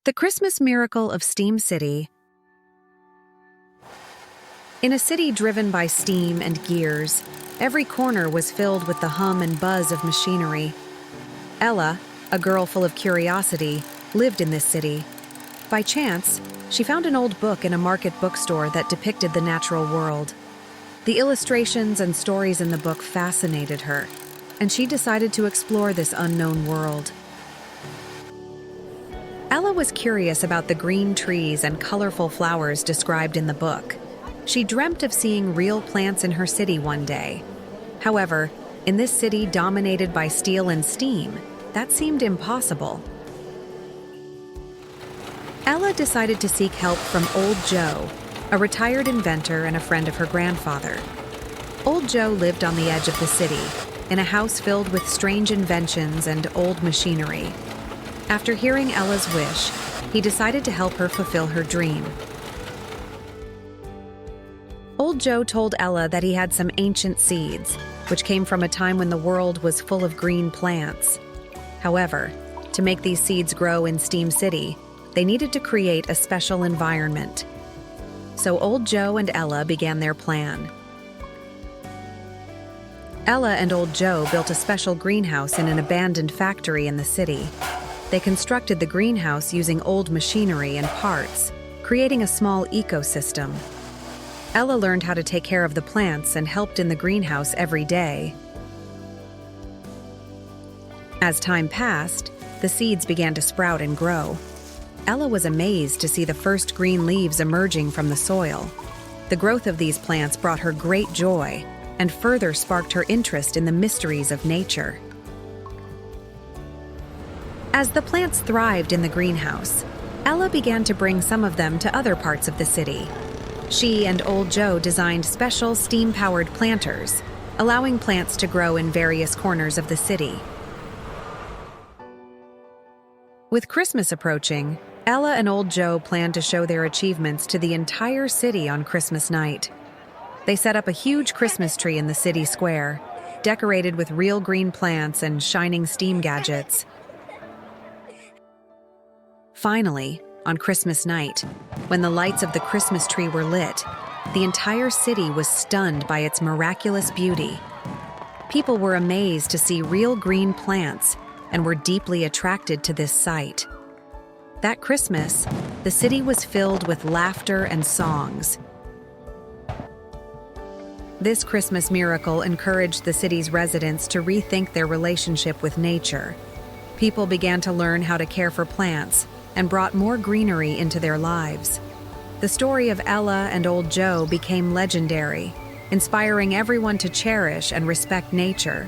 The Christmas Miracle of Steam City. In a city driven by steam and gears, every corner was filled with the hum and buzz of machinery. Ella, a girl full of curiosity, lived in this city. By chance, she found an old book in a market bookstore that depicted the natural world. The illustrations and stories in the book fascinated her, and she decided to explore this unknown world. Ella was curious about the green trees and colorful flowers described in the book. She dreamt of seeing real plants in her city one day. However, in this city dominated by steel and steam, that seemed impossible. Ella decided to seek help from Old Joe, a retired inventor and a friend of her grandfather. Old Joe lived on the edge of the city, in a house filled with strange inventions and old machinery. After hearing Ella's wish, he decided to help her fulfill her dream. Old Joe told Ella that he had some ancient seeds, which came from a time when the world was full of green plants. However, to make these seeds grow in Steam City, they needed to create a special environment. So Old Joe and Ella began their plan. Ella and Old Joe built a special greenhouse in an abandoned factory in the city. They constructed the greenhouse using old machinery and parts, creating a small ecosystem. Ella learned how to take care of the plants and helped in the greenhouse every day. As time passed, the seeds began to sprout and grow. Ella was amazed to see the first green leaves emerging from the soil. The growth of these plants brought her great joy and further sparked her interest in the mysteries of nature. As the plants thrived in the greenhouse, Ella began to bring some of them to other parts of the city. She and Old Joe designed special steam-powered planters, allowing plants to grow in various corners of the city. With Christmas approaching, Ella and Old Joe planned to show their achievements to the entire city on Christmas night. They set up a huge Christmas tree in the city square, decorated with real green plants and shining steam gadgets. Finally, on Christmas night, when the lights of the Christmas tree were lit, the entire city was stunned by its miraculous beauty. People were amazed to see real green plants and were deeply attracted to this sight. That Christmas, the city was filled with laughter and songs. This Christmas miracle encouraged the city's residents to rethink their relationship with nature. People began to learn how to care for plants and brought more greenery into their lives. The story of Ella and Old Joe became legendary, inspiring everyone to cherish and respect nature.